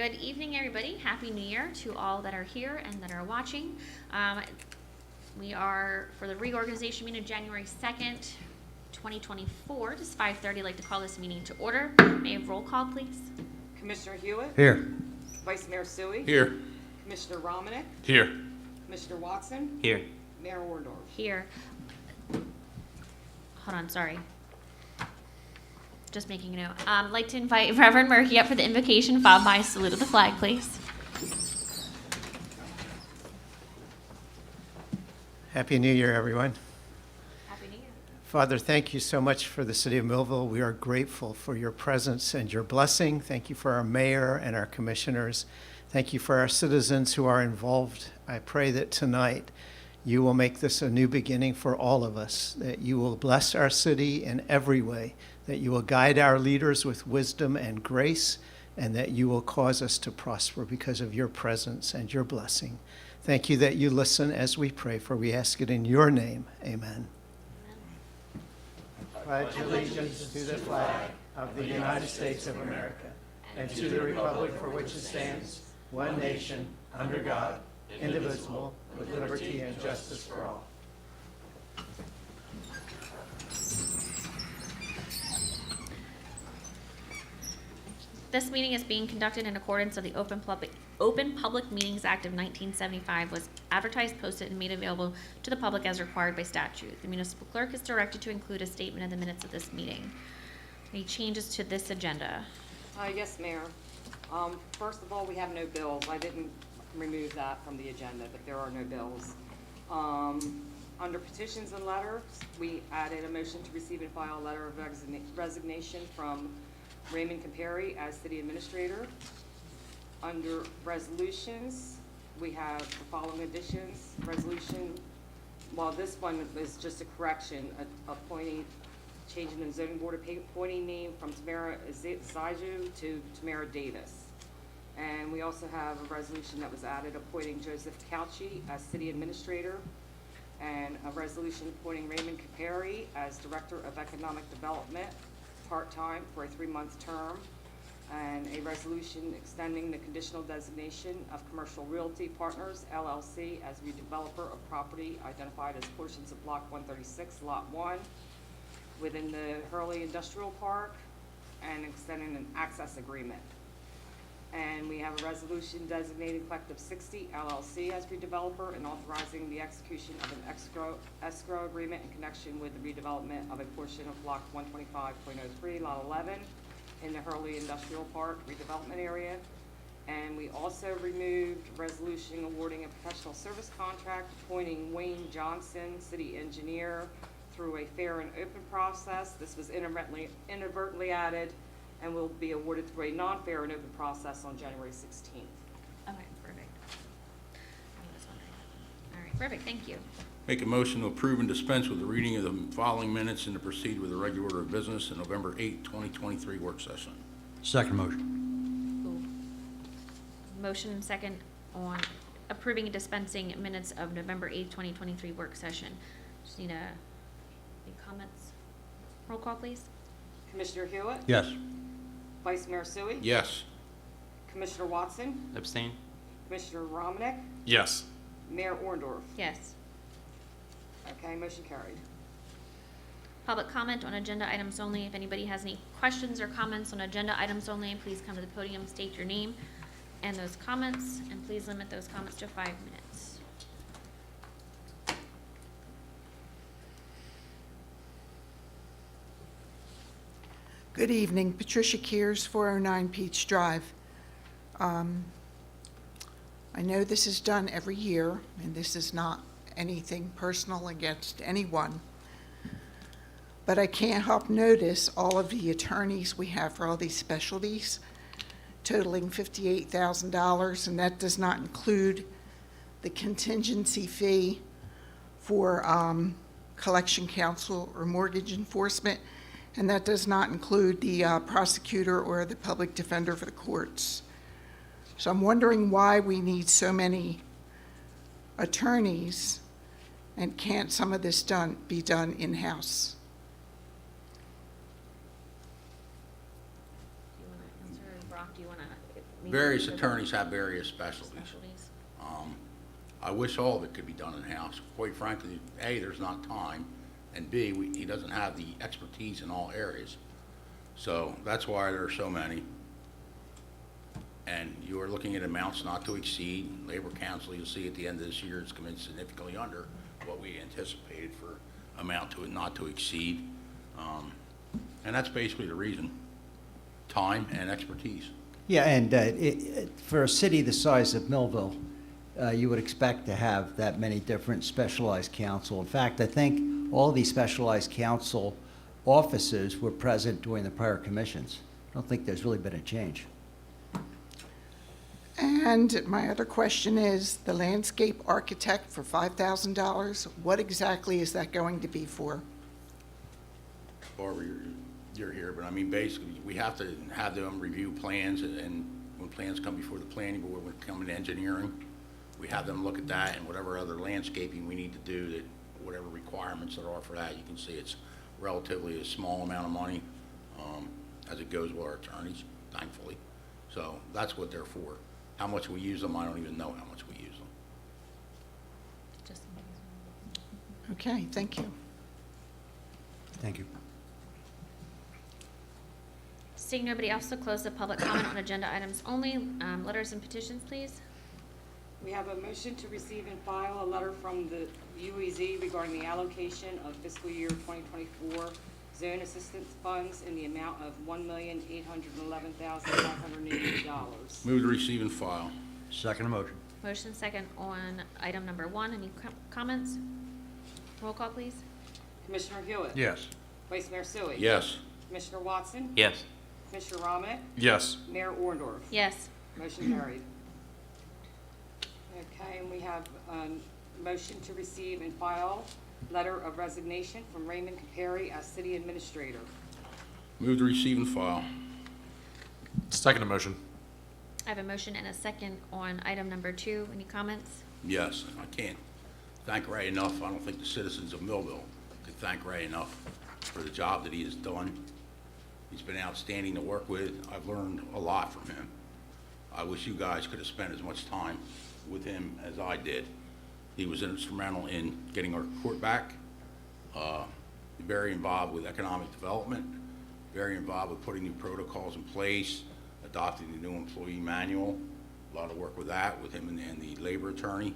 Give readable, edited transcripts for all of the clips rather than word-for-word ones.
Good evening, everybody. Happy New Year to all that are here and that are watching. We are, for the reorganization meeting of January 2nd, 2024, just 5:30. I'd like to call this meeting to order. May I have roll call, please? Commissioner Hewitt? Here. Vice Mayor Suey? Here. Commissioner Romanek? Here. Commissioner Watson? Here. Mayor Orndorff? Here. Hold on, sorry. Just making a note. I'd like to invite Reverend Murphy up for the invocation, followed by a salute of the flag, please. Happy New Year, everyone. Happy New Year. Father, thank you so much for the city of Millville. We are grateful for your presence and your blessing. Thank you for our mayor and our commissioners. Thank you for our citizens who are involved. I pray that tonight you will make this a new beginning for all of us, that you will bless our city in every way, that you will guide our leaders with wisdom and grace, and that you will cause us to prosper because of your presence and your blessing. Thank you that you listen as we pray, for we ask it in your name. Amen. Pledge allegiance to the flag of the United States of America and to the republic for which it stands, one nation, under God, indivisible, with liberty and justice for all. This meeting is being conducted in accordance with the Open Public Meetings Act of 1975, was advertised, posted, and made available to the public as required by statute. The municipal clerk is directed to include a statement in the minutes of this meeting. Any changes to this agenda? Yes, Mayor. First of all, we have no bills. I didn't remove that from the agenda, but there are no bills. Under petitions and letters, we added a motion to receive and file a letter of resignation from Raymond Caperi as city administrator. Under resolutions, we have the following additions. Resolution, well, this one is just a correction, appointing, changing the zoning board appointing name from Tamara Zaiju to Tamara Davis. And we also have a resolution that was added appointing Joseph Couchy as city administrator, and a resolution appointing Raymond Caperi as director of economic development, part-time for a 3-month term, and a resolution extending the conditional designation of Commercial Realty Partners, LLC, as redeveloper of property identified as portions of Block 136, Lot 1, within the Hurley Industrial Park, and extending an access agreement. And we have a resolution designating Collective 60, LLC, as redeveloper, and authorizing the execution of an escrow agreement in connection with the redevelopment of a portion of Block 125.03, Lot 11, in the Hurley Industrial Park redevelopment area. And we also removed resolution awarding a professional service contract appointing Wayne Johnson, city engineer, through a fair and open process. This was inadvertently added and will be awarded through a non-fair and open process on January 16th. Okay, perfect. All right, perfect, thank you. Make a motion to approve and dispense with the reading of the following minutes and to proceed with the regular order of business in November 8, 2023 work session. Second motion. Motion and second on approving and dispensing minutes of November 8th, 2023 work session. Just need any comments? Roll call, please. Commissioner Hewitt? Yes. Vice Mayor Suey? Yes. Commissioner Watson? Abstain? Commissioner Romanek? Yes. Mayor Orndorff? Yes. Okay, motion carried. Public comment on agenda items only. If anybody has any questions or comments on agenda items only, please come to the podium, state your name and those comments, and please limit those comments to 5 minutes. Good evening, Patricia Kears, 409 Peach Drive. I know this is done every year, and this is not anything personal against anyone, but I can't help notice all of the attorneys we have for all these specialties totaling $58,000, and that does not include the contingency fee for collection counsel or mortgage enforcement, and that does not include the prosecutor or the public defender for the courts. So I'm wondering why we need so many attorneys, and can't some of this be done in-house? Do you want to answer, Brock? Do you want to various attorneys have various specialties. Specialties. I wish all of it could be done in-house. Quite frankly, A, there's not time, and B, he doesn't have the expertise in all areas. So that's why there are so many. And you are looking at amounts not to exceed. Labor Council, you'll see at the end of this year, it's come in significantly under what we anticipated for amount to not to exceed. And that's basically the reason, time and expertise. Yeah, and for a city the size of Millville, you would expect to have that many different specialized counsel. In fact, I think all these specialized counsel officers were present during the prior commissions. I don't think there's really been a change. And my other question is, the landscape architect for $5,000, what exactly is that going to be for? Barbara, you're here, but I mean, basically, we have to have them review plans, and when plans come before the planning board, when it comes to engineering, we have them look at that and whatever other landscaping we need to do, that whatever requirements there are for that. You can see it's relatively a small amount of money, as it goes with our attorneys, thankfully. So that's what they're for. How much we use them, I don't even know how much we use them. Just- Okay, thank you. Thank you. Seeing nobody else, will close the public comment on agenda items only. Letters and petitions, please. We have a motion to receive and file a letter from the UEZ regarding the allocation of fiscal year 2024 zone assistance funds in the amount of $1,811,580. Move to receive and file. Second motion. Motion second on item number 1. Any comments? Roll call, please. Commissioner Hewitt? Yes. Vice Mayor Sui? Yes. Commissioner Watson? Yes. Commissioner Rahmet? Yes. Mayor Orndorff? Yes. Motion carried. Okay, and we have motion to receive and file letter of resignation from Raymond Capari as city administrator. Move to receive and file. Second motion. I have a motion and a second on item number 2. Any comments? Yes, I can't thank Ray enough. I don't think the citizens of Millville could thank Ray enough for the job that he has done. He's been outstanding to work with. I've learned a lot from him. I wish you guys could have spent as much time with him as I did. He was instrumental in getting our court back, very involved with economic development, very involved with putting new protocols in place, adopting the new employee manual, a lot of work with that, with him and the labor attorney,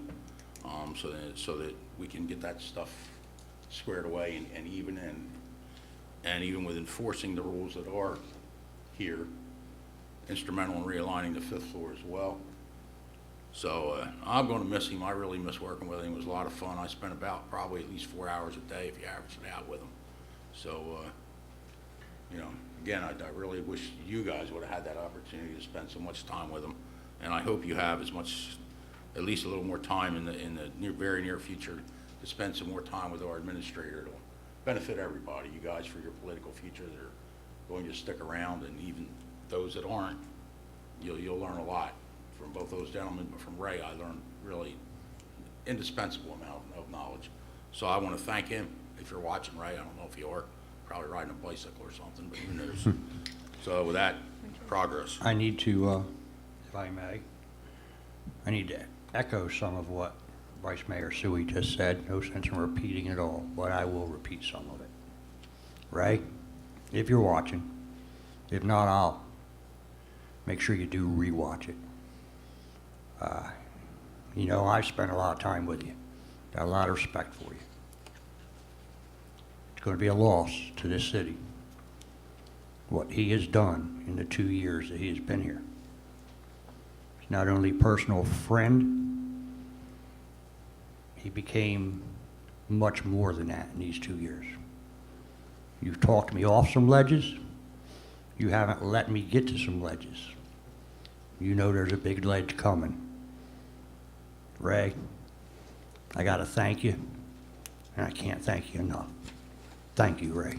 so that we can get that stuff squared away and even with enforcing the rules that are here, instrumental in realigning the 5th floor as well. So I'm going to miss him. I really miss working with him. It was a lot of fun. I spent about probably at least 4 hours a day if you average it out with him. So, again, I really wish you guys would have had that opportunity to spend so much time with him. And I hope you have at least a little more time in the very near future to spend some more time with our administrator. It'll benefit everybody, you guys, for your political future that are going to stick around, and even those that aren't, you'll learn a lot from both those gentlemen, but from Ray, I learned really indispensable amount of knowledge. So I want to thank him. If you're watching, Ray, I don't know if you are, probably riding a bicycle or something, but who knows. So with that, progress. I need to, if I may, I need to echo some of what Vice Mayor Sui just said. No sense in repeating it all, but I will repeat some of it. Ray, if you're watching, if not, I'll make sure you do rewatch it. I've spent a lot of time with you. Got a lot of respect for you. It's going to be a loss to this city, what he has done in the 2 years that he has been here. He's not only a personal friend, he became much more than that in these 2 years. You've talked me off some ledges. You haven't let me get to some ledges. You know there's a big ledge coming. Ray, I got to thank you, and I can't thank you enough. Thank you, Ray.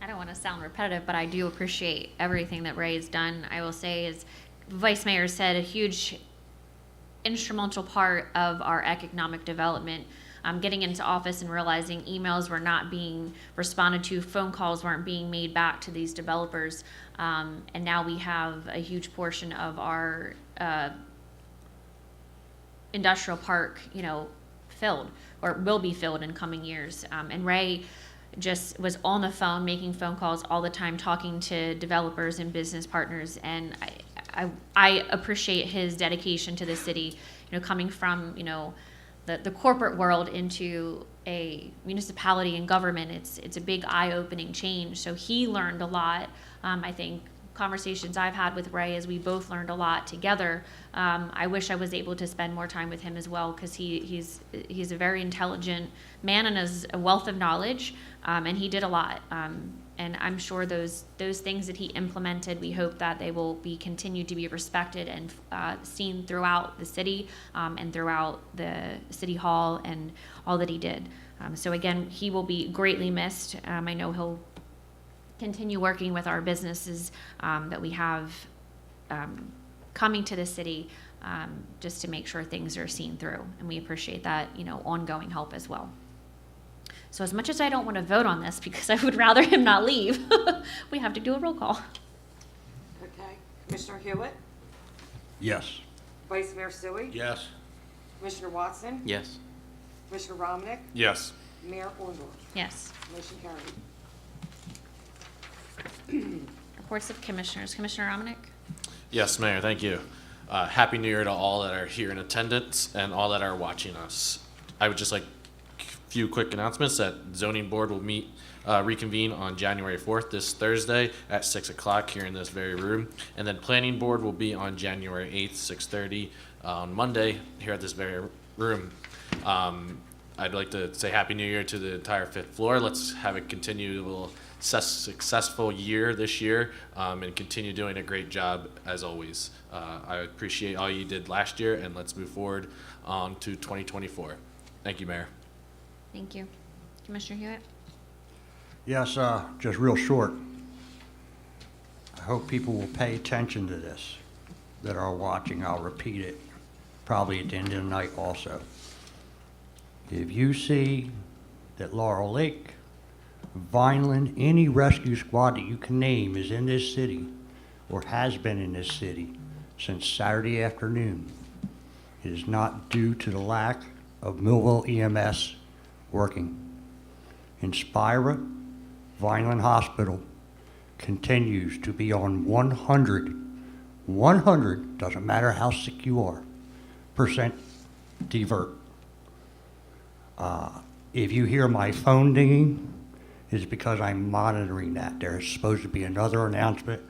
I don't want to sound repetitive, but I do appreciate everything that Ray has done. I will say, as Vice Mayor said, a huge instrumental part of our economic development. getting into office and realizing emails were not being responded to, phone calls weren't being made back to these developers. And now we have a huge portion of our industrial park, filled, or will be filled in coming years. And Ray just was on the phone, making phone calls all the time, talking to developers and business partners. And I appreciate his dedication to the city, coming from, the corporate world into a municipality and government. It's a big eye-opening change. So he learned a lot. I think conversations I've had with Ray, as we both learned a lot together. I wish I was able to spend more time with him as well, because he's a very intelligent man and has a wealth of knowledge, and he did a lot. And I'm sure those things that he implemented, we hope that they will be continued to be respected and seen throughout the city and throughout the city hall and all that he did. So again, he will be greatly missed. I know he'll continue working with our businesses that we have coming to the city, just to make sure things are seen through. And we appreciate that, ongoing help as well. So as much as I don't want to vote on this, because I would rather him not leave, we have to do a roll call. Okay. Commissioner Hewitt? Yes. Vice Mayor Sui? Yes. Commissioner Watson? Yes. Commissioner Romnick? Yes. Mayor Orndorff? Yes. Motion carried. Reports of commissioners. Commissioner Romnick? Yes, Mayor, thank you. Happy New Year to all that are here in attendance and all that are watching us. I would just like a few quick announcements that Zoning Board will reconvene on January 4th, this Thursday at 6 o'clock here in this very room. And then Planning Board will be on January 8th, 6:30 on Monday here at this very room. I'd like to say Happy New Year to the entire fifth floor. Let's have a continual successful year this year, and continue doing a great job as always. I appreciate all you did last year, and let's move forward on to 2024. Thank you, Mayor. Thank you. Commissioner Hewitt? Yes, just real short. I hope people will pay attention to this that are watching. I'll repeat it probably at the end of the night also. If you see that Laurel Lake, Vineland, any rescue squad that you can name is in this city or has been in this city since Saturday afternoon, it is not due to the lack of Millville EMS working. Inspira, Vineland Hospital continues to be on 100, doesn't matter how sick you are, % divert. If you hear my phone dinging, it's because I'm monitoring that. There is supposed to be another announcement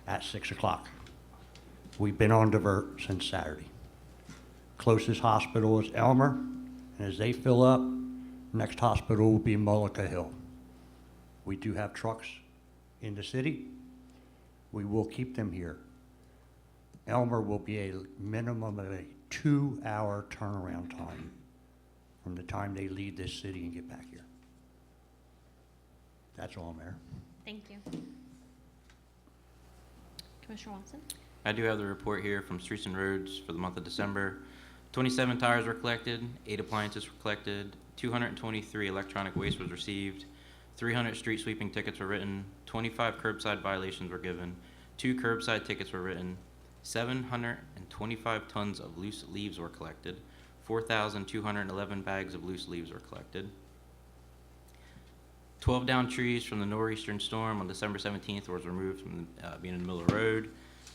at 6 o'clock. We've been on divert since Saturday. Closest hospital is Elmer, and as they fill up, next hospital will be Mullica Hill. We do have trucks in the city. We will keep them here. Elmer will be a minimum of a 2-hour turnaround time from the time they leave this city and get back here. That's all, Mayor. Thank you. Commissioner Watson? I do have the report here from Streets and Roads for the month of December. 27 tires were collected, 8 appliances were collected, 223 electronic waste was received, 300 street sweeping tickets were written, 25 curbside violations were given, 2 curbside tickets were written, 725 tons of loose leaves were collected, 4,211 bags of loose leaves were collected. 12 downed trees from the nor'eastern storm on December 17th was removed from being in the middle of the road.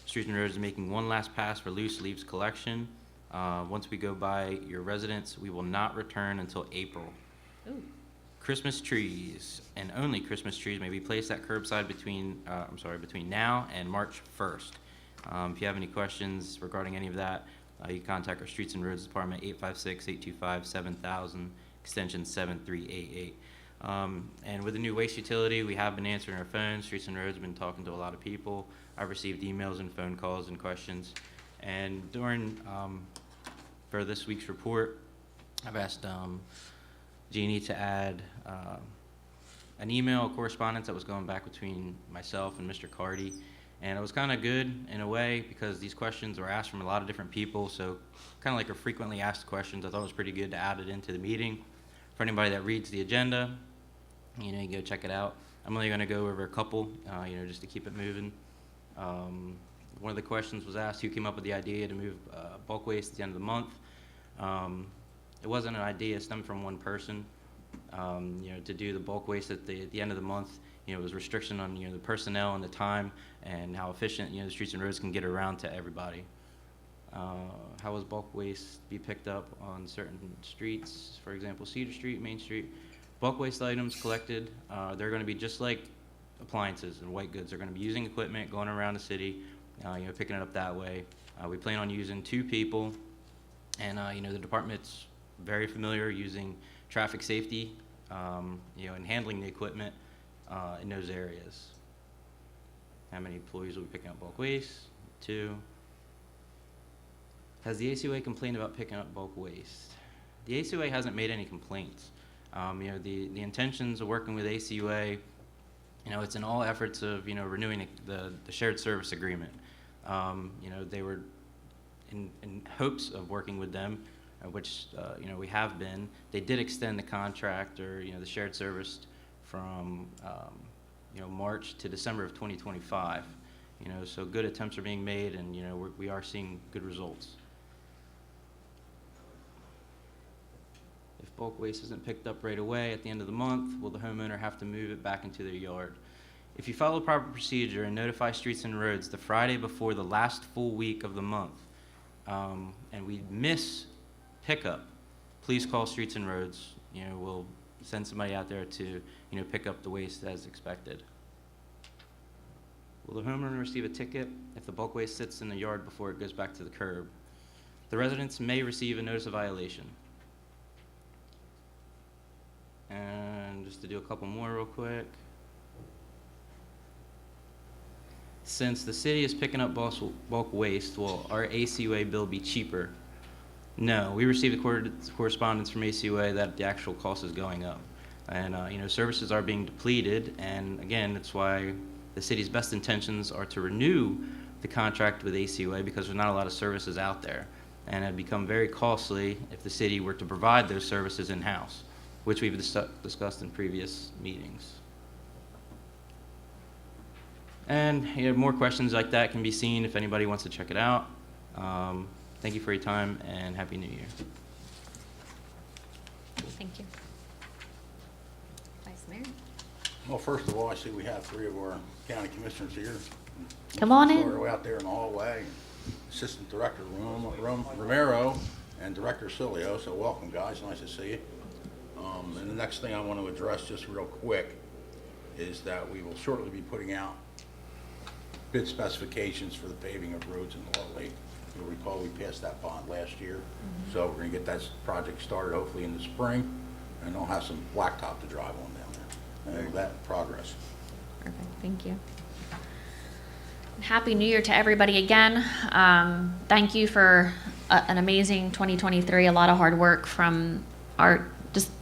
Streets and Roads is making one last pass for loose leaves collection. Once we go by your residence, we will not return until April. Ooh. Christmas trees, and only Christmas trees, may be placed at curbside between now and March 1st. If you have any questions regarding any of that, you can contact our Streets and Roads Department, 856-825-7000, extension 7388. And with the new waste utility, we have been answering our phones. Streets and Roads have been talking to a lot of people. I've received emails and phone calls and questions. And during, for this week's report, I've asked Jeannie to add an email correspondence that was going back between myself and Mr. Cardy. And it was kind of good in a way because these questions were asked from a lot of different people. So kind of like a frequently asked questions. I thought it was pretty good to add it into the meeting. For anybody that reads the agenda, you know, you can go check it out. I'm only going to go over a couple, you know, just to keep it moving. One of the questions was asked, who came up with the idea to move bulk waste at the end of the month? It wasn't an idea, it stemmed from one person. You know, to do the bulk waste at the end of the month, you know, it was restriction on, you know, the personnel and the time and how efficient, you know, the streets and roads can get around to everybody. How was bulk waste be picked up on certain streets? For example, Cedar Street, Main Street. Bulk waste items collected, they're going to be just like appliances and white goods. They're going to be using equipment, going around the city, you know, picking it up that way. We plan on using 2 people, and you know, the department's very familiar using traffic safety, you know, and handling the equipment in those areas. How many employees will be picking up bulk waste? 2. Has the ACOA complained about picking up bulk waste? The ACOA hasn't made any complaints. You know, the intentions of working with ACOA, you know, it's in all efforts of, you know, renewing the shared service agreement. You know, they were in hopes of working with them, which, you know, we have been. They did extend the contract, or, you know, the shared service from, you know, March to December of 2025. You know, so good attempts are being made, and, you know, we are seeing good results. If bulk waste isn't picked up right away at the end of the month, will the homeowner have to move it back into their yard? If you follow proper procedure and notify streets and roads the Friday before the last full week of the month, and we miss pickup, please call streets and roads. You know, we'll send somebody out there to, you know, pick up the waste as expected. Will the homeowner receive a ticket if the bulk waste sits in the yard before it goes back to the curb? The residents may receive a notice of violation. And just to do a couple more real quick. Since the city is picking up bulk waste, will our ACOA bill be cheaper? No, we received a correspondence from ACOA that the actual cost is going up. And, you know, services are being depleted, and again, that's why the city's best intentions are to renew the contract with ACOA, because there's not a lot of services out there. And it'd become very costly if the city were to provide those services in-house, which we've discussed in previous meetings. And, you know, more questions like that can be seen if anybody wants to check it out. Thank you for your time, and Happy New Year. Thank you. Vice Mayor? Well, first of all, I see we have 3 of our county commissioners here. Come on in. We're out there in the hallway. Assistant Director Romero and Director Cilio, so welcome, guys. Nice to see you. And the next thing I want to address just real quick is that we will shortly be putting out bid specifications for the paving of roads in Laurel Lake. You'll recall we passed that bond last year, so we're going to get that project started hopefully in the spring, and they'll have some blacktop to drive on down there. And with that, progress. Perfect, thank you. Happy New Year to everybody again. Thank you for an amazing 2023, a lot of hard work from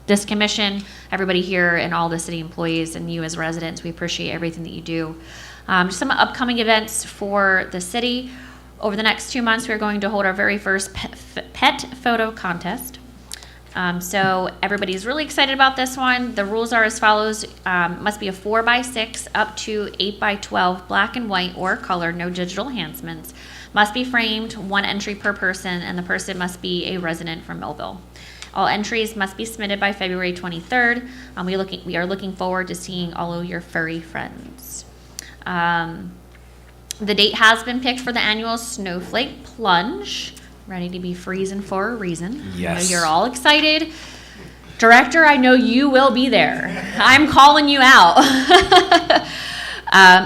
this commission, everybody here, and all the city employees, and you as residents. We appreciate everything that you do. Just some upcoming events for the city. Over the next 2 months, we're going to hold our very first pet photo contest. So everybody's really excited about this one. The rules are as follows. Must be a 4x6 up to 8x12, black and white or color, no digital enhancements. Must be framed, 1 entry per person, and the person must be a resident from Millville. All entries must be submitted by February 23rd. We are looking forward to seeing all of your furry friends. The date has been picked for the annual Snowflake Plunge. Ready to be freezing for a reason. Yes. I know you're all excited. Director, I know you will be there. I'm calling you out.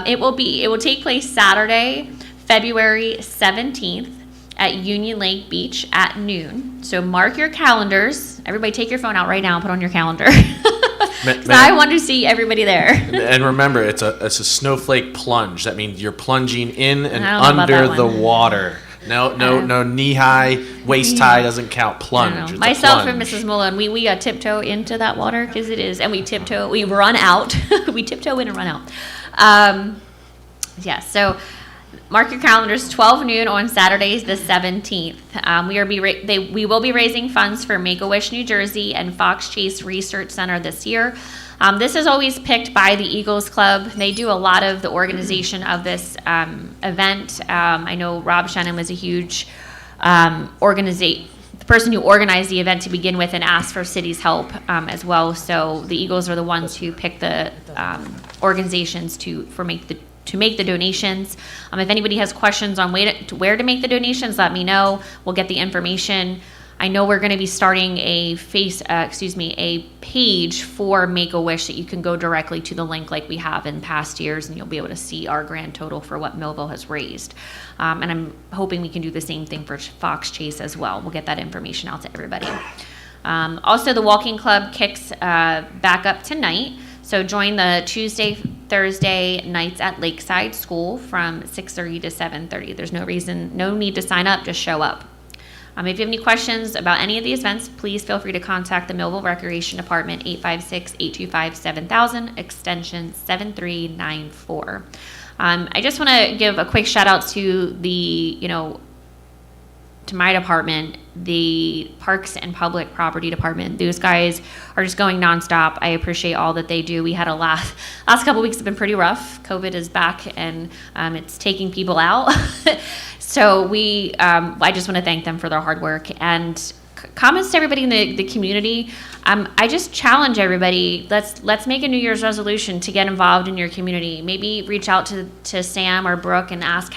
It will take place Saturday, February 17th at Union Lake Beach at noon. So mark your calendars. Everybody take your phone out right now and put on your calendar. I want to see everybody there. And remember, it's a snowflake plunge. That means you're plunging in and I don't know about under that the one. water. No knee high, waist high doesn't count. Plunge. It's a Myself and plunge. Mrs. Mullen, we tiptoe into that water because it is, and we run out. We tiptoe in and run out. Yeah, so Mark your calendars, 12 noon on Saturdays, the 17th. We will be raising funds for Make-A-Wish New Jersey and Fox Chase Research Center this year. This is always picked by the Eagles Club. They do a lot of the organization of this event. I know Rob Shannon was a huge the person who organized the event to begin with and asked for city's help as well. So the Eagles are the ones who pick the organizations to make the donations. If anybody has questions on where to make the donations, let me know. We'll get the information. I know we're going to be starting a page for Make-A-Wish that you can go directly to the link like we have in past years, and you'll be able to see our grand total for what Millville has raised. And I'm hoping we can do the same thing for Fox Chase as well. We'll get that information out to everybody. Also, the Walking Club kicks back up tonight. So join the Tuesday, Thursday nights at Lakeside School from 6:30 to 7:30. There's no need to sign up, just show up. If you have any questions about any of these events, please feel free to contact the Millville Recreation Department, 856-825-7000, extension 7394. I just want to give a quick shout out to to my department, the Parks and Public Property Department. Those guys are just going nonstop. I appreciate all that they do. We had last couple weeks have been pretty rough. COVID is back and it's taking people out. So I just want to thank them for their hard work and comments to everybody in the community. I just challenge everybody. Let's make a New Year's resolution to get involved in your community. Maybe reach out to Sam or Brooke and ask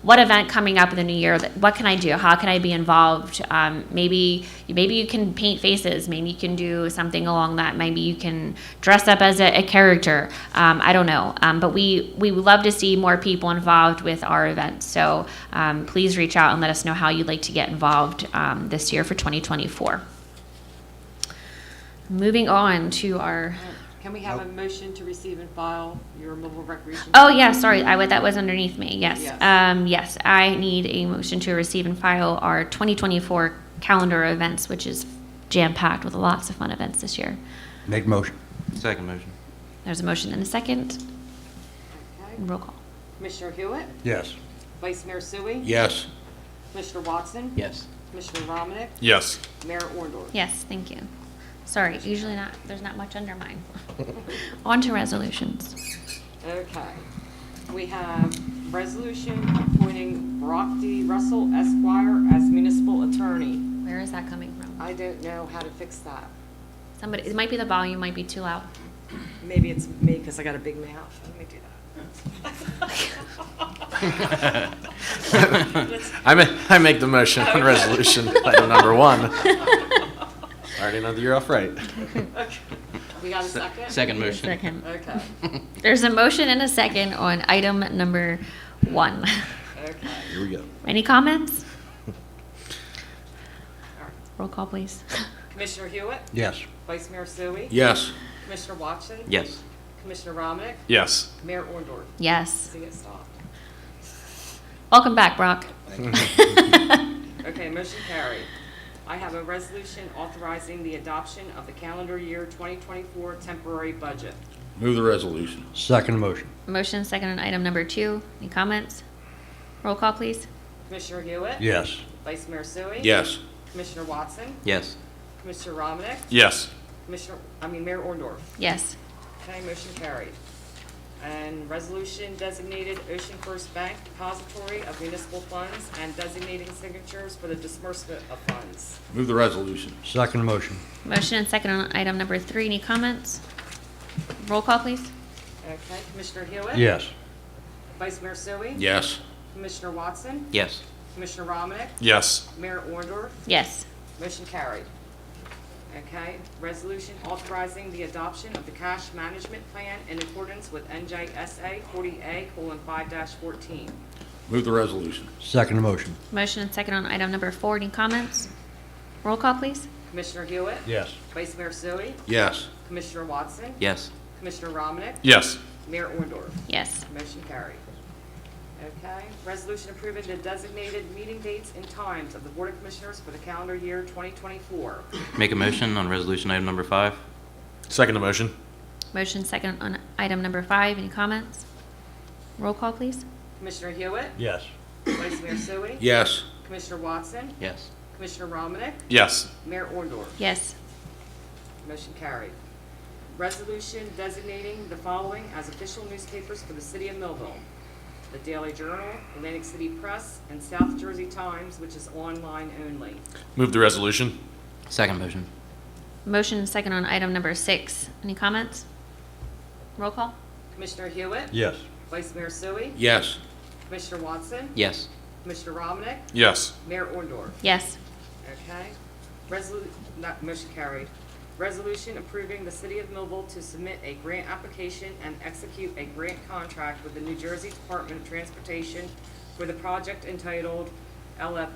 what event coming up in the new year, what can I do? How can I be involved? Maybe you can paint faces. Maybe you can do something along that. Maybe you can dress up as a character. I don't know. But we would love to see more people involved with our events. So please reach out and let us know how you'd like to get involved this year for 2024. Moving on to our... Can we have a motion to receive and file your mobile recreation? Oh, yeah, sorry, that was underneath me, yes. Yes. Yes, I need a motion to receive and file our 2024 calendar events, which is jam-packed with lots of fun events this year. Make motion. Second motion. There's a motion and a second. Okay. Roll call. Commissioner Hewitt? Yes. Vice Mayor Sui? Yes. Commissioner Watson? Yes. Commissioner Romanek? Yes. Mayor Orndorff? Yes, thank you. Sorry, usually there's not much under mine. On to resolutions. Okay. We have resolution appointing Brock D. Russell Esquire as municipal attorney. Where is that coming from? I don't know how to fix that. It might be the volume, might be too loud. Maybe it's me because I got a big mouth. Let me do that. I make the motion on resolution item number 1. I already know that you're off right. We got a second? Second motion. Second. Okay. There's a motion and a second on item number 1. Okay. Here we go. Any comments? Roll call, please. Commissioner Hewitt? Yes. Vice Mayor Sui? Yes. Commissioner Watson? Yes. Commissioner Romanek? Yes. Mayor Orndorff? Yes. See it stop. Welcome back, Brock. Okay, motion carried. I have a resolution authorizing the adoption of the calendar year 2024 temporary budget. Move the resolution. Second motion. Motion second on item number 2. Any comments? Roll call, please. Commissioner Hewitt? Yes. Vice Mayor Sui? Yes. Commissioner Watson? Yes. Commissioner Romanek? Yes. Mayor Orndorff? Yes. Okay, motion carried. And resolution designated Ocean First Bank Depository of Municipal Funds and designating signatures for the disbursement of funds. Move the resolution. Second motion. Motion and second on item number 3. Any comments? Roll call, please. Okay, Commissioner Hewitt? Yes. Vice Mayor Sui? Yes. Commissioner Watson? Yes. Commissioner Romanek? Yes. Mayor Orndorff? Yes. Motion carried. Okay, resolution authorizing the adoption of the cash management plan in accordance with NJSA 40A:5-14. Move the resolution. Second motion. Motion and second on item number 4. Any comments? Roll call, please. Commissioner Hewitt? Yes. Vice Mayor Sui? Yes. Commissioner Watson? Yes. Commissioner Romanek? Yes. Mayor Orndorff? Yes. Motion carried. Okay, resolution approving the designated meeting dates and times of the Board of Commissioners for the calendar year 2024. Make a motion on resolution item number 5. Second motion. Motion second on item number 5. Any comments? Roll call, please. Commissioner Hewitt? Yes. Vice Mayor Sui? Yes. Commissioner Watson? Yes. Commissioner Romanek? Yes. Mayor Orndorff? Yes. Motion carried. Resolution designating the following as official newspapers for the city of Millville: the Daily Journal, Atlantic City Press, and South Jersey Times, which is online only. Move the resolution. Second motion. Motion and second on item number 6. Any comments? Roll call? Commissioner Hewitt? Yes. Vice Mayor Sui? Yes. Commissioner Watson? Yes. Commissioner Romanek? Yes. Mayor Orndorff? Yes. Okay. Motion carried. Resolution approving the city of Millville to submit a grant application and execute a grant contract with the New Jersey Department of Transportation for the project entitled LFIF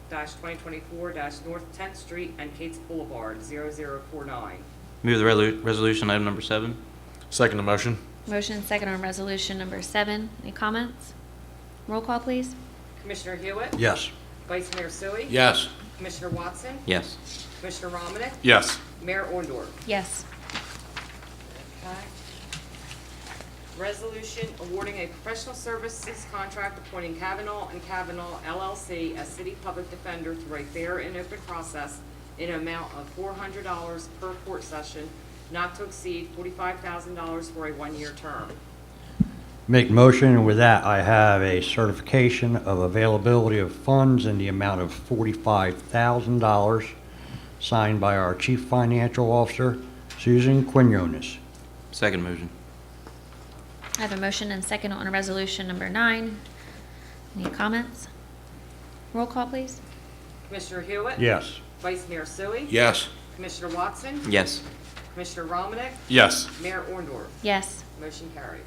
2024 North 10th Street and Kate's Boulevard 0049. Move the resolution item number 7. Second the motion. Motion and second on resolution number 7. Any comments? Roll call, please. Commissioner Hewitt? Yes. Vice Mayor Sui? Yes. Commissioner Watson? Yes. Commissioner Romanek? Yes. Mayor Orndorff? Yes. Okay. Resolution awarding a professional services contract appointing Kavanaugh and Kavanaugh LLC as city public defender through a fair and open process in an amount of $400 per court session, not to exceed $45,000 for a one-year term. Make motion, and with that, I have a certification of availability of funds in the amount of $45,000, signed by our Chief Financial Officer, Susan Quinones. Second motion. I have a motion and second on resolution number 9. Any comments? Roll call, please. Commissioner Hewitt? Yes. Vice Mayor Sui? Yes. Commissioner Watson? Yes. Commissioner Romanek? Yes. Mayor Orndorff? Yes. Motion carried.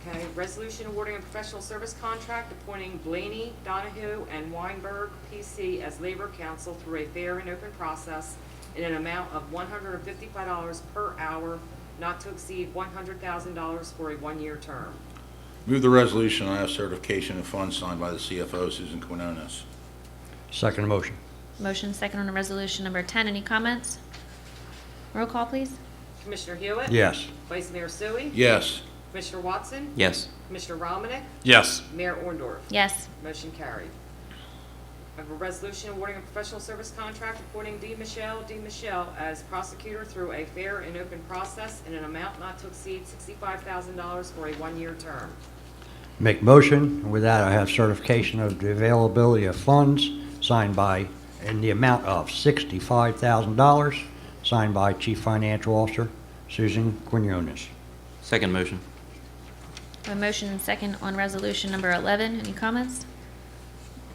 Okay, resolution awarding a professional service contract appointing Blaney, Donahue, and Weinberg, PC, as labor counsel through a fair and open process in an amount of $155 per hour, not to exceed $100,000 for a one-year term. Move the resolution. I have certification of funds signed by the CFO, Susan Quinones. Second motion. Motion second on resolution number 10. Any comments? Roll call, please. Commissioner Hewitt? Yes. Vice Mayor Sui? Yes. Commissioner Watson? Yes. Commissioner Romanek? Yes. Mayor Orndorff? Yes. Motion carried. I have a resolution awarding a professional service contract appointing D. Michelle as prosecutor through a fair and open process in an amount not to exceed $65,000 for a one-year term. Make motion, and with that, I have certification of the availability of funds, signed by, in the amount of $65,000, signed by Chief Financial Officer, Susan Quinones. Second motion. A motion and second on resolution number 11. Any comments?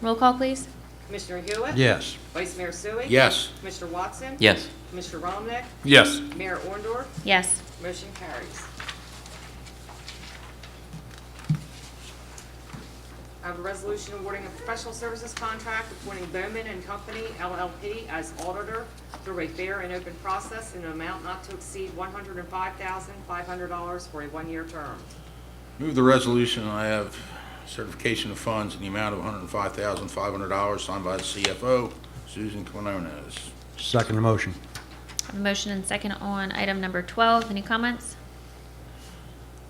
Roll call, please. Commissioner Hewitt? Yes. Vice Mayor Sui? Yes. Commissioner Watson? Yes. Commissioner Romanek? Yes. Mayor Orndorff? Yes. Motion carries. I have a resolution awarding a professional services contract appointing Bowman and Company LLP as auditor through a fair and open process in an amount not to exceed $105,500 for a one-year term. Move the resolution. I have certification of funds in the amount of $105,500 signed by the CFO, Susan Quinones. Second motion. A motion and second on item number 12. Any comments?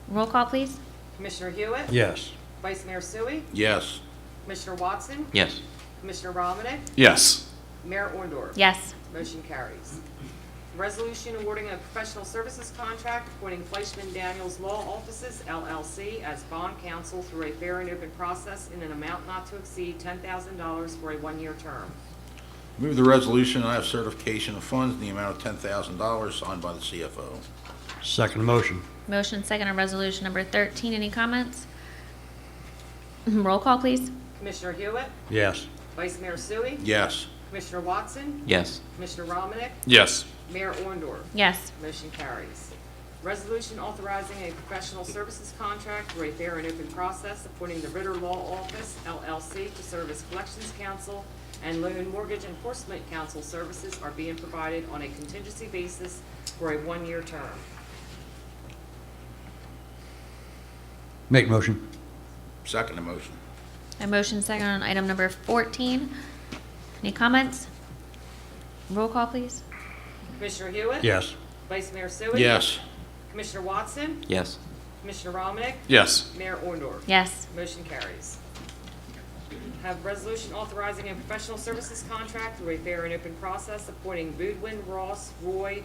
Roll call, please. Commissioner Hewitt? Yes. Vice Mayor Sui? Yes. Commissioner Watson? Yes. Commissioner Romanek? Yes. Mayor Orndorff? Yes. Motion carries. Resolution awarding a professional services contract appointing Fleischman Daniels Law Offices LLC as bond counsel through a fair and open process in an amount not to exceed $10,000 for a one-year term. Move the resolution. I have certification of funds in the amount of $10,000 signed by the CFO. Second motion. Motion second on resolution number 13. Any comments? Roll call, please. Commissioner Hewitt? Yes. Vice Mayor Sui? Yes. Commissioner Watson? Yes. Commissioner Romanek? Yes. Mayor Orndorff? Yes. Motion carries. Resolution authorizing a professional services contract for a fair and open process appointing the Ritter Law Office LLC to serve as collections counsel and loan mortgage enforcement counsel services are being provided on a contingency basis for a one-year term. Make motion. Second the motion. A motion second on item number 14. Any comments? Roll call, please. Commissioner Hewitt? Yes. Vice Mayor Sui? Yes. Commissioner Watson? Yes. Commissioner Romanek? Yes. Mayor Orndorff? Yes. Motion carries. Have resolution authorizing a professional services contract through a fair and open process appointing Boudwin, Ross, Roy,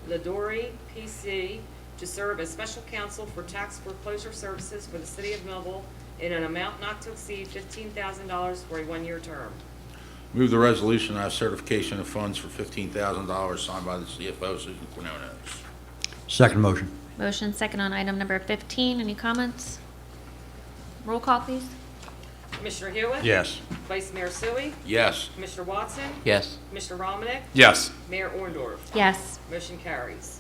Ladori, P.C. to serve as special counsel for tax foreclosure services for the city of Millville in an amount not to exceed $15,000 for a one-year term. Move the resolution, I have certification of funds for $15,000 signed by the CFO, Susan Quinones. Second motion. Motion second on item number 15. Any comments? Roll call, please. Commissioner Hewitt? Yes. Vice Mayor Sui? Yes. Commissioner Watson? Yes. Commissioner Romanek? Yes. Mayor Orndorff? Yes. Motion carries.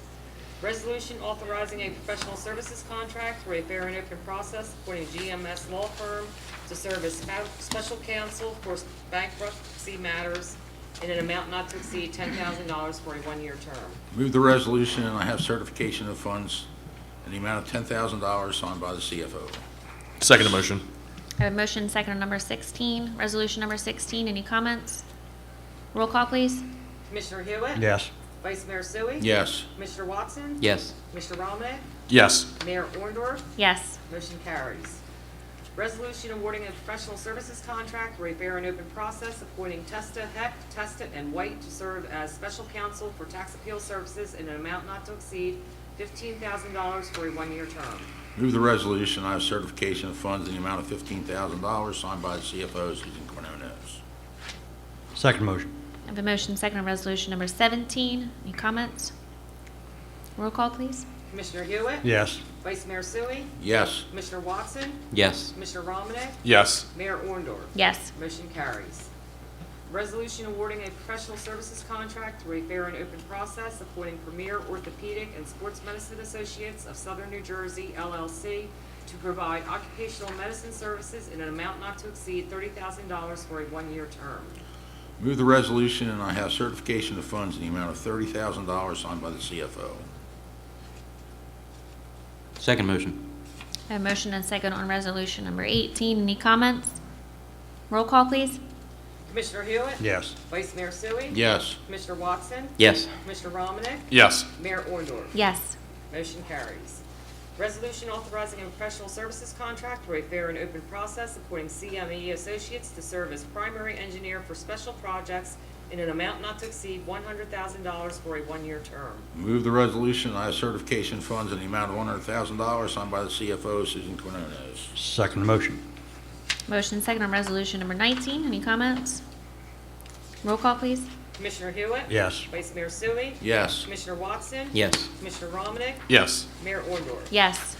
Resolution authorizing a professional services contract for a fair and open process appointing GMS Law Firm to serve as special counsel for bankruptcy matters in an amount not to exceed $10,000 for a one-year term. Move the resolution, and I have certification of funds in the amount of $10,000 signed by the CFO. Second motion. I have a motion second on number 16. Resolution number 16. Any comments? Roll call, please. Commissioner Hewitt? Yes. Vice Mayor Sui? Yes. Commissioner Watson? Yes. Commissioner Romanek? Yes. Mayor Orndorff? Yes. Motion carries. Resolution awarding a professional services contract for a fair and open process appointing Testa Heck, Testa, and White to serve as special counsel for tax appeal services in an amount not to exceed $15,000 for a one-year term. Move the resolution, I have certification of funds in the amount of $15,000 signed by the CFO, Susan Quinones. Second motion. I have a motion second on resolution number 17. Any comments? Roll call, please. Commissioner Hewitt? Yes. Vice Mayor Sui? Yes. Commissioner Watson? Yes. Commissioner Romanek? Yes. Mayor Orndorff? Yes. Motion carries. Resolution awarding a professional services contract through a fair and open process appointing Premier Orthopedic and Sports Medicine Associates of Southern New Jersey, LLC, to provide occupational medicine services in an amount not to exceed $30,000 for a one-year term. Move the resolution, and I have certification of funds in the amount of $30,000 signed by the CFO. Second motion. I have a motion and second on resolution number 18. Any comments? Roll call, please. Commissioner Hewitt? Yes. Vice Mayor Sui? Yes. Commissioner Watson? Yes. Commissioner Romanek? Yes. Mayor Orndorff? Yes. Motion carries. Resolution authorizing a professional services contract for a fair and open process appointing CME Associates to serve as primary engineer for special projects in an amount not to exceed $100,000 for a one-year term. Move the resolution, I have certification of funds in the amount of $100,000 signed by the CFO, Susan Quinones. Second motion. Motion second on resolution number 19. Any comments? Roll call, please. Commissioner Hewitt? Yes. Vice Mayor Sui? Yes. Commissioner Watson? Yes. Commissioner Romanek? Yes. Mayor Orndorff? Yes.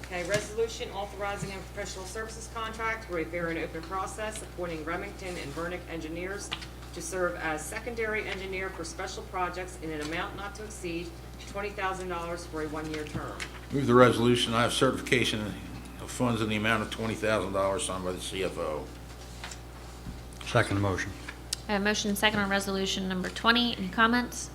Okay, resolution authorizing a professional services contract for a fair and open process appointing Remington and Vernick engineers to serve as secondary engineer for special projects in an amount not to exceed $20,000 for a one-year term. Move the resolution, I have certification of funds in the amount of $20,000 signed by the CFO. Second motion. I have a motion second on resolution number 20. Any comments?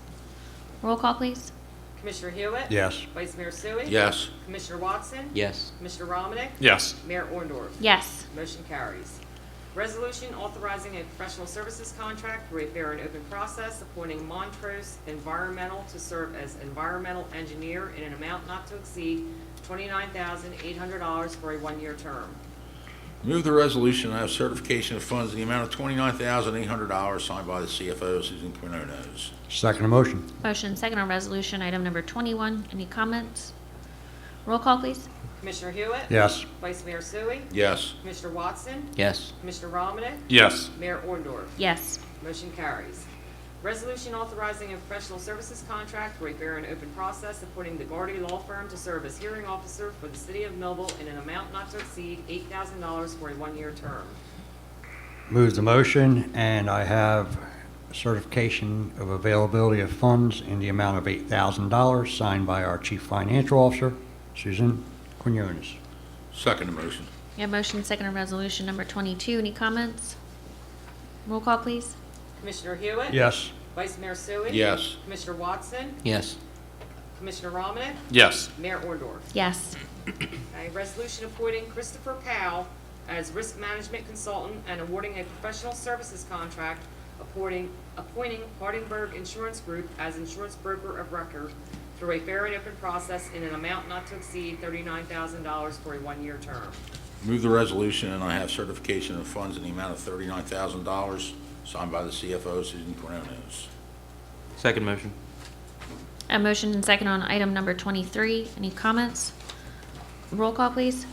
Roll call, please. Commissioner Hewitt? Yes. Vice Mayor Sui? Yes. Commissioner Watson? Yes. Commissioner Romanek? Yes. Mayor Orndorff? Yes. Motion carries. Resolution authorizing a professional services contract for a fair and open process appointing Montrose Environmental to serve as environmental engineer in an amount not to exceed $29,800 for a one-year term. Move the resolution, I have certification of funds in the amount of $29,800 signed by the CFO, Susan Quinones. Second motion. Motion second on resolution item number 21. Any comments? Roll call, please. Commissioner Hewitt? Yes. Vice Mayor Sui? Yes. Commissioner Watson? Yes. Commissioner Romanek? Yes. Mayor Orndorff? Yes. Motion carries. Resolution authorizing a professional services contract for a fair and open process appointing the Gardy Law Firm to serve as hearing officer for the city of Millville in an amount not to exceed $8,000 for a one-year term. Move the motion, and I have certification of availability of funds in the amount of $8,000 signed by our Chief Financial Officer, Susan Quinones. Second motion. We have motion second on resolution number 22. Any comments? Roll call, please. Commissioner Hewitt? Yes. Vice Mayor Sui? Yes. Commissioner Watson? Yes. Commissioner Romanek? Yes. Mayor Orndorff? Yes. Okay, resolution appointing Christopher Powell as risk management consultant and awarding a professional services contract appointing Hardenberg Insurance Group as insurance broker of record through a fair and open process in an amount not to exceed $39,000 for a one-year term. Move the resolution, and I have certification of funds in the amount of $39,000, signed by the CFO, Susan Quinones. Second motion. A motion and second on item number 23. Any comments? Roll call, please.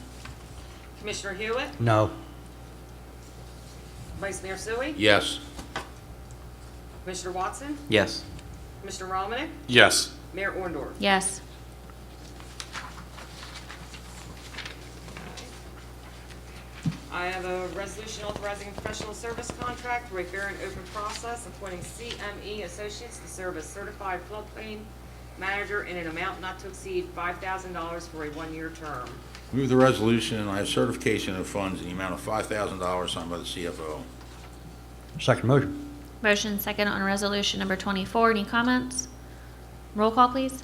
Commissioner Hewitt? No. Vice Mayor Sui? Yes. Commissioner Watson? Yes. Commissioner Romanek? Yes. Mayor Orndorff? Yes. I have a resolution authorizing a professional service contract through a fair and open process, appointing CME Associates to serve as certified floodplain manager in an amount not to exceed $5,000 for a one-year term. Move the resolution, and I have certification of funds in the amount of $5,000, signed by the CFO. Second motion. Motion second on resolution number 24. Any comments? Roll call, please.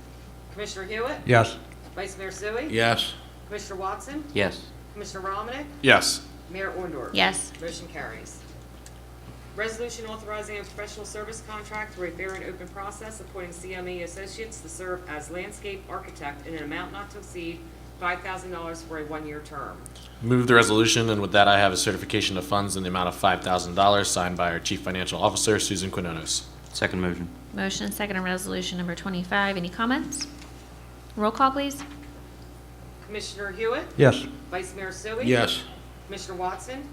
Commissioner Hewitt? Yes. Vice Mayor Sui? Yes. Commissioner Watson? Yes. Commissioner Romanek? Yes. Mayor Orndorff? Yes. Motion carries. Resolution authorizing a professional service contract through a fair and open process, appointing CME Associates to serve as landscape architect in an amount not to exceed $5,000 for a one-year term. Move the resolution, and with that, I have a certification of funds in the amount of $5,000, signed by our Chief Financial Officer, Susan Quinones. Second motion. Motion second on resolution number 25. Any comments? Roll call, please. Commissioner Hewitt? Yes. Vice Mayor Sui? Yes. Commissioner Watson?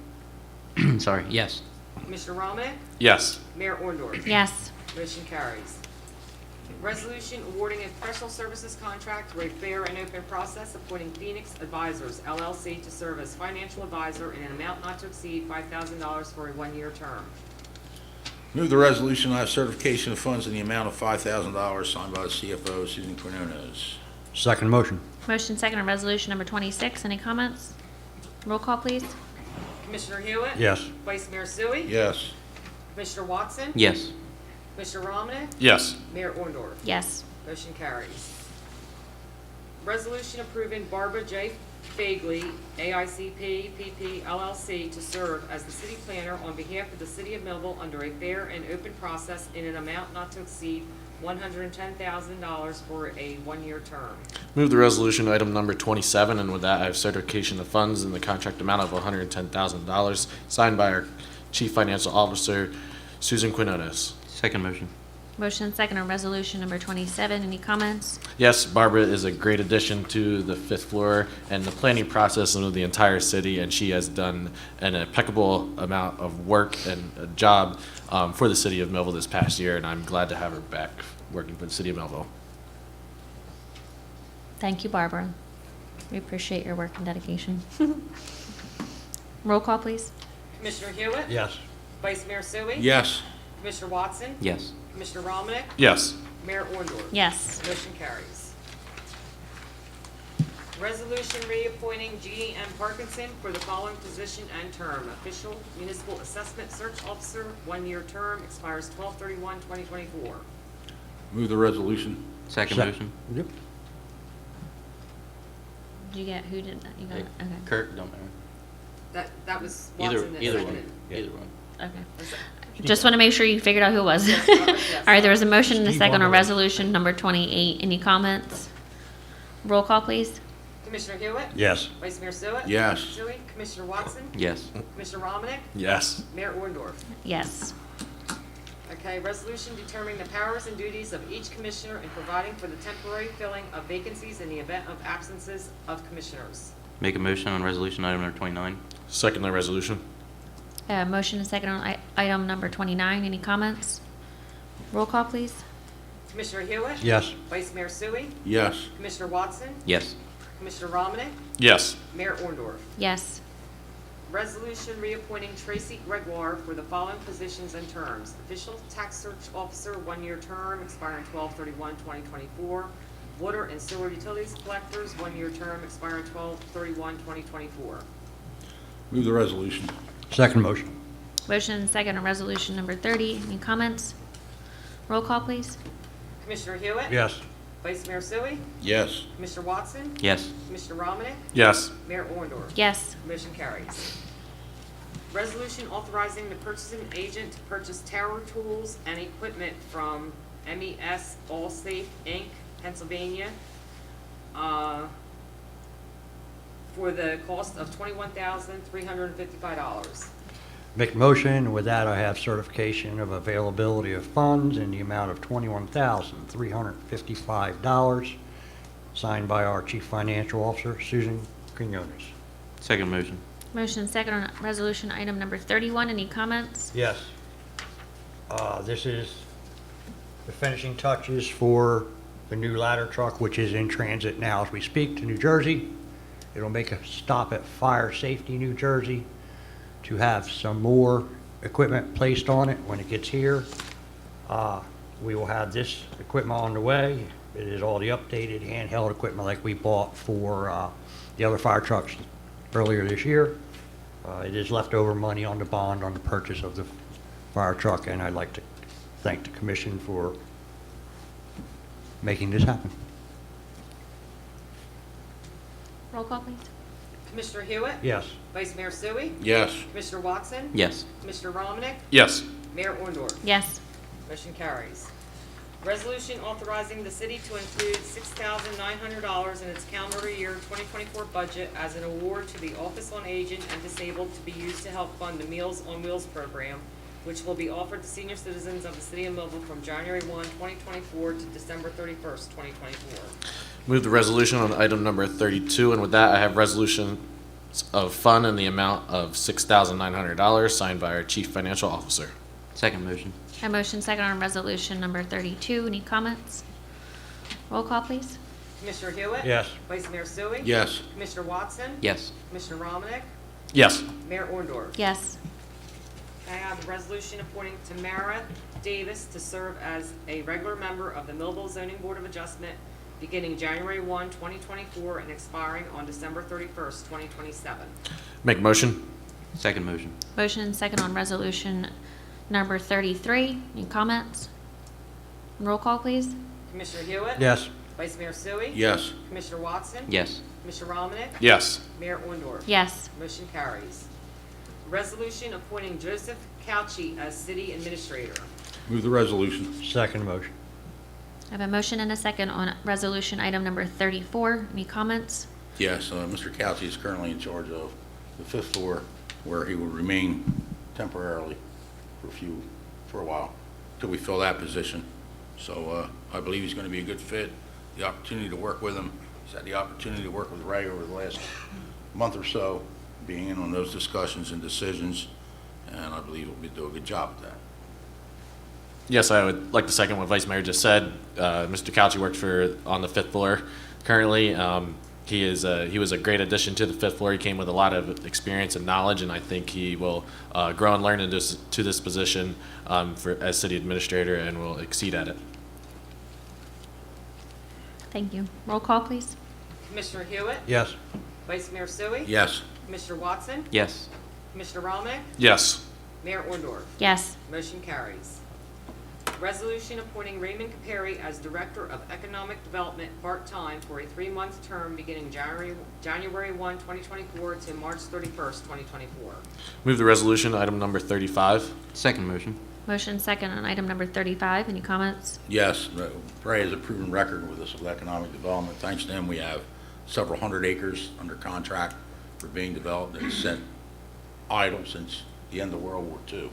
Sorry, yes. Commissioner Romanek? Yes. Mayor Orndorff? Yes. Motion carries. Resolution awarding a professional services contract through a fair and open process, appointing Phoenix Advisors LLC to serve as financial advisor in an amount not to exceed $5,000 for a one-year term. Move the resolution, I have certification of funds in the amount of $5,000, signed by the CFO, Susan Quinones. Second motion. Motion second on resolution number 26. Any comments? Roll call, please. Commissioner Hewitt? Yes. Vice Mayor Sui? Yes. Commissioner Watson? Yes. Commissioner Romanek? Yes. Mayor Orndorff? Yes. Motion carries. Resolution approving Barbara J. Fagley, AICP, PP, LLC, to serve as the city planner on behalf of the city of Millville under a fair and open process in an amount not to exceed $110,000 for a one-year term. Move the resolution, item number 27, and with that, I have certification of funds in the contract amount of $110,000, signed by our Chief Financial Officer, Susan Quinones. Second motion. Motion second on resolution number 27. Any comments? Yes, Barbara is a great addition to the fifth floor and the planning process of the entire city, and she has done an impeccable amount of work and a job for the city of Millville this past year, and I'm glad to have her back working for the city of Millville. Thank you, Barbara. We appreciate your work and dedication. Roll call, please. Commissioner Hewitt? Yes. Vice Mayor Sui? Yes. Commissioner Watson? Yes. Commissioner Romanek? Yes. Mayor Orndorff? Yes. Motion carries. Resolution reappointing G.E.M. Parkinson for the following position and term. Official Municipal Assessment Search Officer, one-year term, expires 12/31/2024. Move the resolution. Second Sec- motion. Yep. Did you get, who did that? You got it? Okay. Kirk, don't matter. That was Either, Watson that either one. seconded. Either one. Okay. Just want to make sure you figured out who it was. Yes, yes. All right, there was a motion and a Steve second on Wonder. resolution number 28. Any comments? Roll call, please. Commissioner Hewitt? Yes. Vice Mayor Sui? Yes. Sui? Commissioner Watson? Yes. Commissioner Romanek? Yes. Mayor Orndorff? Yes. Okay, resolution determining the powers and duties of each commissioner and providing for the temporary filling of vacancies in the event of absences of commissioners. Make a motion on resolution item number 29. Second the resolution. Motion and second on item number 29. Any comments? Roll call, please. Commissioner Hewitt? Yes. Vice Mayor Sui? Yes. Commissioner Watson? Yes. Commissioner Romanek? Yes. Mayor Orndorff? Yes. Resolution reappointing Tracy Gregoire for the following positions and terms. Official Tax Search Officer, one-year term, expiring 12/31/2024. Water and Sewer Utilities Collectors, one-year term, expiring 12/31/2024. Move the resolution. Second motion. Motion and second on resolution number 30. Any comments? Roll call, please. Commissioner Hewitt? Yes. Vice Mayor Sui? Yes. Commissioner Watson? Yes. Commissioner Romanek? Yes. Mayor Orndorff? Yes. Motion carries. Resolution authorizing the purchasing agent to purchase tower tools and equipment from MES Allsafe Inc. Pennsylvania, for the cost of $21,355. Make a motion. With that, I have certification of availability of funds in the amount of $21,355, signed by our Chief Financial Officer, Susan Quinones. Second motion. Motion second on resolution item number 31. Any comments? Yes. This is the finishing touches for the new ladder truck, which is in transit now as we speak to New Jersey. It'll make a stop at Fire Safety New Jersey to have some more equipment placed on it when it gets here. We will have this equipment on the way. It is all the updated handheld equipment like we bought for the other fire trucks earlier this year. It is leftover money on the bond on the purchase of the fire truck, and I'd like to thank the commission for making this happen. Roll call, please. Commissioner Hewitt? Yes. Vice Mayor Sui? Yes. Commissioner Watson? Yes. Commissioner Romanek? Yes. Mayor Orndorff? Yes. Motion carries. Resolution authorizing the city to include $6,900 in its calendar year 2024 budget as an award to the Office on Aging and Disabled to be used to help fund the Meals on Wheels program, which will be offered to senior citizens of the city of Millville from January 1, 2024 to December 31st, 2024. Move the resolution on item number 32, and with that, I have resolutions of fund in the amount of $6,900, signed by our Chief Financial Officer. Second motion. A motion second on resolution number 32. Any comments? Roll call, please. Commissioner Hewitt? Yes. Vice Mayor Sui? Yes. Commissioner Watson? Yes. Commissioner Romanek? Yes. Mayor Orndorff? Yes. I have a resolution appointing Tamara Davis to serve as a regular member of the Millville Zoning Board of Adjustment beginning January 1, 2024 and expiring on December 31st, 2027. Make a motion? Second motion. Motion second on resolution number 33. Any comments? Roll call, please. Commissioner Hewitt? Yes. Vice Mayor Sui? Yes. Commissioner Watson? Yes. Commissioner Romanek? Yes. Mayor Orndorff? Yes. Motion carries. Resolution appointing Joseph Couchy as city administrator. Move the resolution. Second motion. I have a motion and a second on resolution item number 34. Any comments? Yes, Mr. Couchy is currently in charge of the fifth floor, where he will remain temporarily for a while, till we fill that position. So I believe he's going to be a good fit. The opportunity to work with him, he's had the opportunity to work with Ray over the last month or so, being in on those discussions and decisions, and I believe he'll do a good job with that. Yes, I would like to second what Vice Mayor just said. Mr. Couchy works on the fifth floor currently. He was a great addition to the fifth floor. He came with a lot of experience and knowledge, and I think he will grow and learn into this position as city administrator and will exceed at it. Thank you. Roll call, please. Commissioner Hewitt? Yes. Vice Mayor Sui? Yes. Commissioner Watson? Yes. Commissioner Romanek? Yes. Mayor Orndorff? Yes. Motion carries. Resolution appointing Raymond Caperi as Director of Economic Development part-time for a 3-month term beginning January 1, 2024 to March 31st, 2024. Move the resolution, item number 35. Second motion. Motion second on item number 35. Any comments? Yes, Ray has a proven record with us with economic development. Thanks to him, we have several hundred acres under contract for being developed and sent idle since the end of World War II.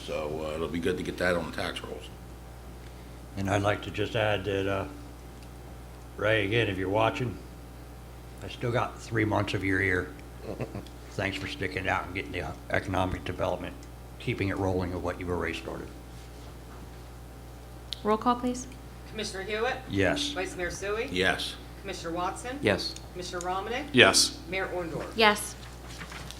So it'll be good to get that on the tax rolls. And I'd like to just add that, Ray, again, if you're watching, I still got 3 months of your ear. Thanks for sticking it out and getting the economic development, keeping it rolling of what you've already started. Roll call, please. Commissioner Hewitt? Yes. Vice Mayor Sui? Yes. Commissioner Watson? Yes. Commissioner Romanek? Yes. Mayor Orndorff? Yes.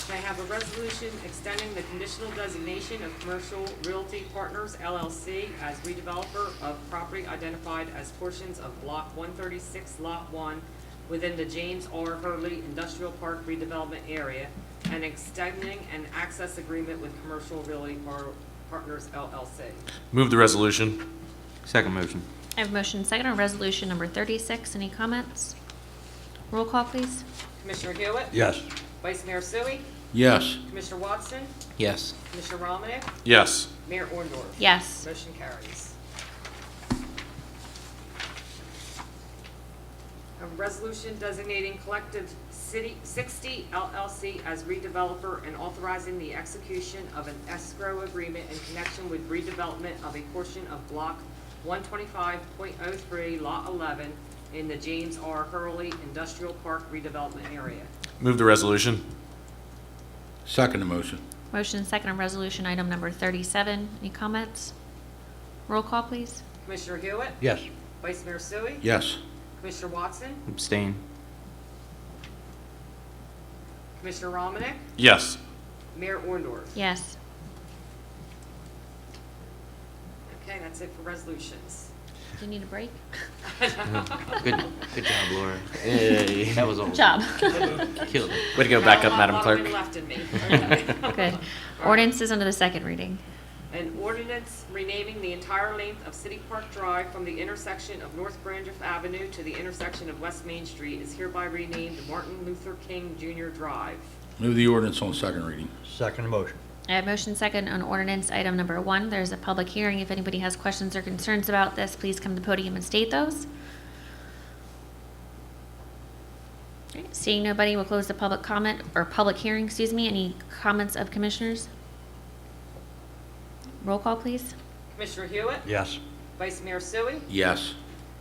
I have a resolution extending the conditional designation of Commercial Realty Partners LLC as redeveloper of property identified as portions of Block 136, Lot 1 within the James R. Hurley Industrial Park redevelopment area and extending an access agreement with Commercial Realty Partners LLC. Move the resolution. Second motion. I have a motion second on resolution number 36. Any comments? Roll call, please. Commissioner Hewitt? Yes. Vice Mayor Sui? Yes. Commissioner Watson? Yes. Commissioner Romanek? Yes. Mayor Orndorff? Yes. Motion carries. A resolution designating Collective City 60 LLC as redeveloper and authorizing the execution of an escrow agreement in connection with redevelopment of a portion of Block 125.03, Lot 11 in the James R. Hurley Industrial Park redevelopment area. Move the resolution. Second the motion. Motion and second on resolution item number 37. Any comments? Roll call, please. Commissioner Hewitt? Yes. Vice Mayor Sui? Yes. Commissioner Watson? Abstain. Commissioner Romanek? Yes. Mayor Orndorff? Yes. Okay, that's it for resolutions. Do you need a break? Good job, Laura. Hey. That was all. Good job. Killed it. Way to go back up, Madam Got a lot Clerk. of wind left in me. Okay. Good. Ordinances under the second reading. An ordinance renaming the entire length of City Park Drive from the intersection of North Brandreth Avenue to the intersection of West Main Street is hereby renamed Martin Luther King Jr. Drive. Move the ordinance on second reading. Second motion. I have motion second on ordinance item number 1. There's a public hearing. If anybody has questions or concerns about this, please come to the podium and state those. Okay, seeing nobody, we'll close the public comment, or public hearing, excuse me. Any comments of commissioners? Roll call, please. Commissioner Hewitt? Yes. Vice Mayor Sui? Yes.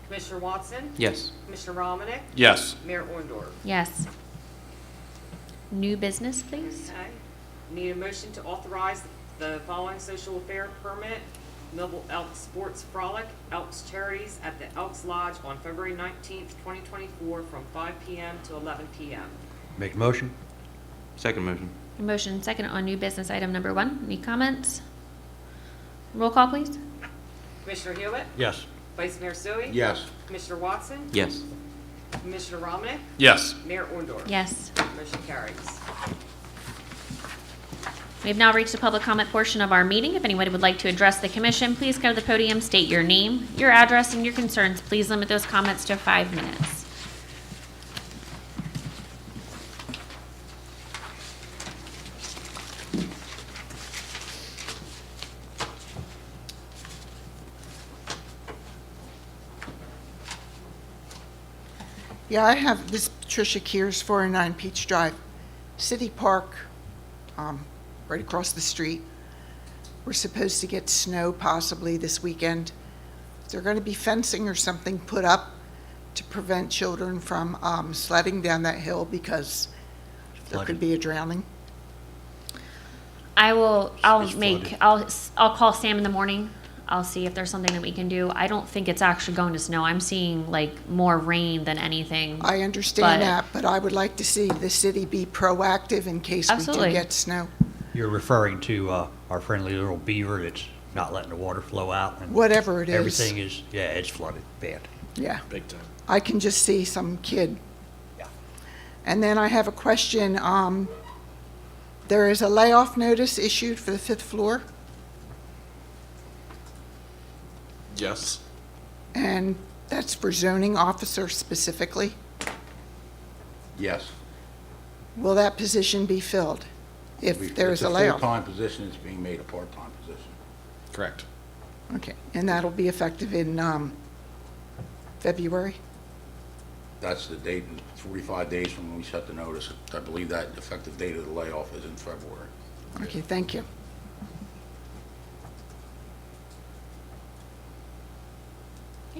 Commissioner Watson? Yes. Commissioner Romanek? Yes. Mayor Orndorff? Yes. New business, please. Okay. Need a motion to authorize the following social affair permit: Millville Elks Sports Frolic, Elks Charities at the Elks Lodge on February 19th, 2024, from 5 p.m. to 11 p.m. Make a motion? Second motion. A motion second on new business item number 1. Any comments? Roll call, please. Commissioner Hewitt? Yes. Vice Mayor Sui? Yes. Commissioner Watson? Yes. Commissioner Romanek? Yes. Mayor Orndorff? Yes. Motion carries. We have now reached the public comment portion of our meeting. If anybody would like to address the commission, please go to the podium, state your name, your address, and your concerns. Please limit those comments to 5 minutes. Yeah, I have, this is Patricia Kears, 409 Peach Drive. City Park, right across the street. We're supposed to get snow possibly this weekend. Is there going to be fencing or something put up to prevent children from sledding down that hill because there could be a drowning? I'll flooded. I'll call Sam in the morning. I'll see if there's something that we can do. I don't think it's actually going to snow. I'm seeing like more rain than anything. I understand But- that, but I would like to see the city be proactive in case we Absolutely. do get snow. You're referring to our friendly little beaver that's not letting the water flow out? And Whatever it is. everything is, yeah, it's flooded bad. Yeah, Big time. I can just see some kid. Yeah. And then I have a question. There is a layoff notice issued for the 5th floor, Yes. and that's for zoning officer specifically. Yes. Will that position be filled if there is a It's a layoff? full-time position, it's being made a part-time position. Correct. Okay, and that'll be effective in February? That's the date, 45 days from when we set the notice. I believe that effective date of the layoff is in February. Okay, thank you.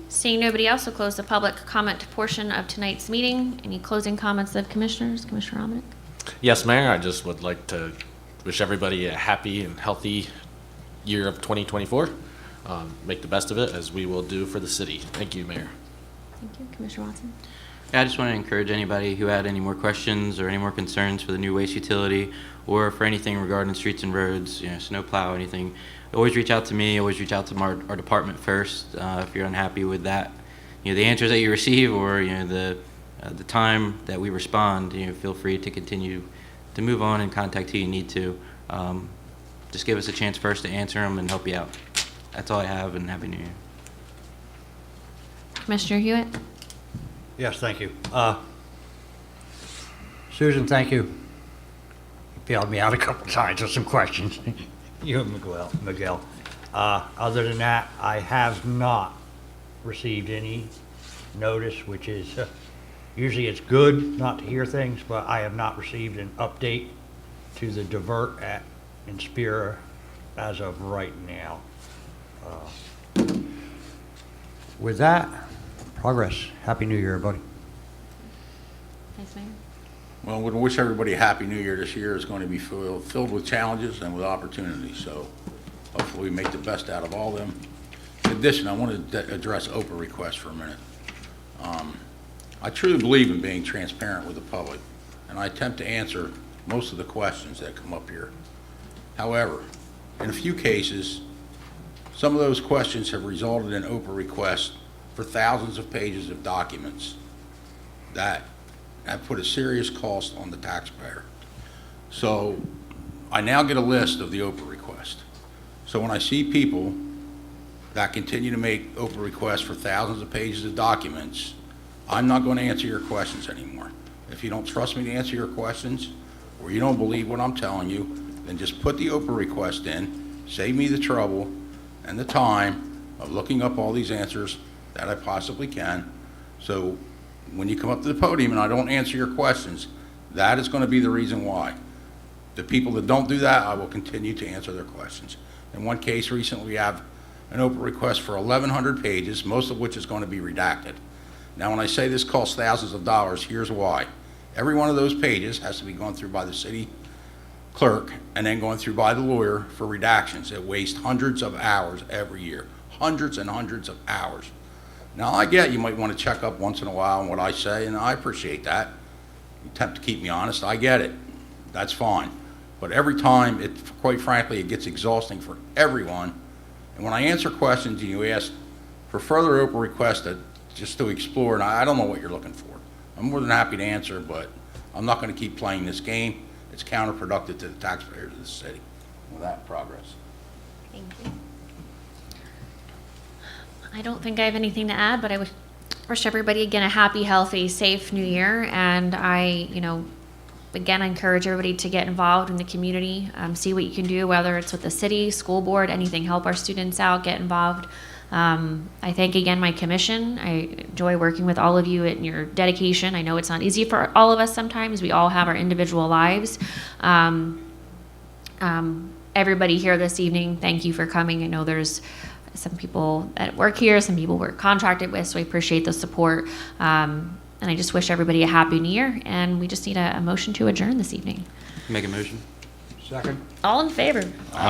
Seeing nobody else, we'll close the public comment portion of tonight's meeting. Any closing comments of commissioners? Commissioner Romanek? Yes, Mayor, I just would like to wish everybody a happy and healthy year of 2024. Make the best of it, as we will do for the city. Thank you, Mayor. Thank you. Commissioner Watson? Yeah, I just want to encourage anybody who had any more questions or any more concerns for the new waste utility or for anything regarding streets and roads, snow plow, anything, always reach out to me, always reach out to our department first if you're unhappy with that. The answers that you receive or, the time that we respond, feel free to continue to move on and contact who you need to. Just give us a chance first to answer them and help you out. That's all I have, and Happy New Year. Commissioner Hewitt? Yes, thank you. Susan, thank you. You bailed me out a couple times with some questions. You and Miguel. Other than that, I have not received any notice, which is Usually it's good not to hear things, but I have not received an update to the divert at Inspira as of right now. With that, progress. Happy New Year, everybody. Thanks, Mayor. Well, we wish everybody a happy new year. This year is going to be filled with challenges and with opportunities, so hopefully we make the best out of all of them. In addition, I want to address Oprah requests for a minute. I truly believe in being transparent with the public, and I attempt to answer most of the questions that come up here. However, in a few cases, some of those questions have resulted in Oprah requests for thousands of pages of documents that have put a serious cost on the taxpayer. So I now get a list of the Oprah requests. So when I see people that continue to make Oprah requests for thousands of pages of documents, I'm not going to answer your questions anymore. If you don't trust me to answer your questions, or you don't believe what I'm telling you, then just put the Oprah request in, save me the trouble and the time of looking up all these answers that I possibly can. So when you come up to the podium and I don't answer your questions, that is going to be the reason why. The people that don't do that, I will continue to answer their questions. In one case recently, we have an Oprah request for 1,100 pages, most of which is going to be redacted. Now, when I say this costs thousands of dollars, here's why. Every one of those pages has to be gone through by the city clerk and then going through by the lawyer for redactions. It wastes hundreds of hours every year, hundreds and hundreds of hours. Now, I get you might want to check up once in a while on what I say, and I appreciate that. You attempt to keep me honest. I get it. That's fine. But every time, quite frankly, it gets exhausting for everyone. And when I answer questions and you ask for further Oprah requests just to explore, and I don't know what you're looking for. I'm more than happy to answer, but I'm not going to keep playing this game. It's counterproductive to the taxpayers of the city. With that, progress. Thank you. I don't think I have anything to add, but I wish everybody again a happy, healthy, safe new year. And I, again, I encourage everybody to get involved in the community, see what you can do, whether it's with the city, school board, anything, help our students out, get involved. I thank again my commission. I enjoy working with all of you and your dedication. I know it's not easy for all of us sometimes. We all have our individual lives. Everybody here this evening, thank you for coming. I know there's some people that work here, some people we're contracted with, so I appreciate the support. And I just wish everybody a happy new year. And we just need a motion to adjourn this evening. Make a motion. Second. All in favor? Aye.